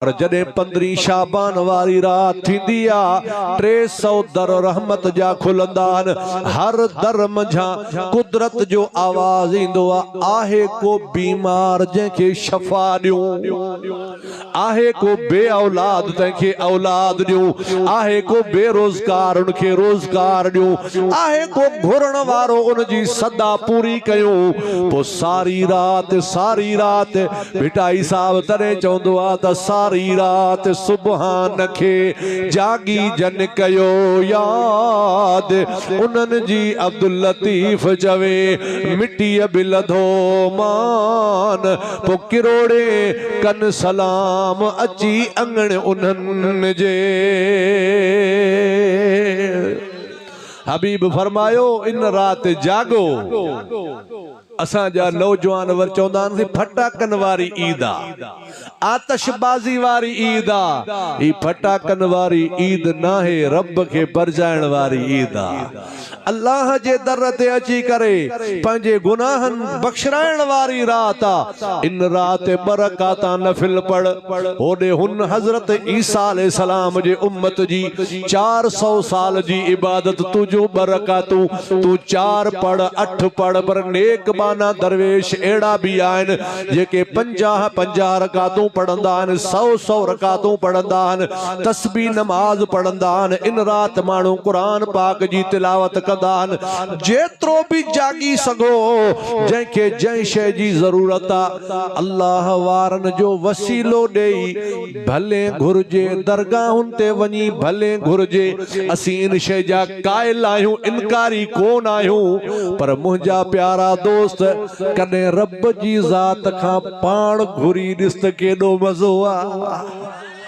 पर जॾहिं 15 शाबान वारी रात थींदी आ 300 दर रहमत जा खुलंदा आहिनि। हर दर मंझां कुदरत जो आवाज़ ईंदो आहे को बीमार जंहिंखे शफ़ा ॾियूं, आहे को बे औलाद तंहिंखे औलाद ॾियूं, आहे को बेरोज़गार उनखे रोज़गार ॾियूं, आहे को घुरण वारो उनजी सदा पूरी कयूं। पोइ सारी रात भिटाई साहब तॾहिं चवंदो आहे त सारी रात सुबहान खे जागी जन कयो याद। उन्हनि जी अब्दुल लतीफ़ चवे मिटीअ बि लधो मान, पोइ किरोड़े कन सलाम अची अंगण उन्हनि जे। हबीब फरमायो इन रात जागो। असांजा नौजवान वर चवंदा आहिनि फटाकन वारी ईद आ, आतशबाज़ी वारी ईद आ। ई फटाकन वारी ईद नाहे, रब खे परजाइण वारी ईद आ। अल्लाह जे दर ते अची करे पंहिंजे गुनाहन बख्शराइण वारी रात आ। इन रात बरकाता नफिल पढ़। होॾे हुन हज़रत ईसा अलैहि सलाम जे उम्मत जी 400 साल जी इबादत तुझो बरकातू। तू 4 पढ़ 8 पढ़, पर नेक बाना दरवेश अहिड़ा बि आहिनि जेके 50 रकातूं पढ़ंदा आहिनि, 100 रकातूं पढ़ंदा आहिनि, तस्बीह नमाज पढ़ंदा आहिनि। इन रात माण्हू क़ुरान पाक जी तिलावत कंदा आहिनि। जेतिरो बि जागी सघो, जंहिंखे जंहिं शइ जी ज़रूरत आहे अल्लाह वारनि जो वसीलो ॾेई भले घुर्जे, दरगाहुनि ते वञी भले घुर्जे। असीं इन शइ जा क़ाइल आहियूं, इनकारी कोन आहियूं, पर मुंहिंजा प्यारा दोस्त कॾहिं रब जी ज़ात खां पाण घुरी ॾिस त केॾो मज़ो आहे।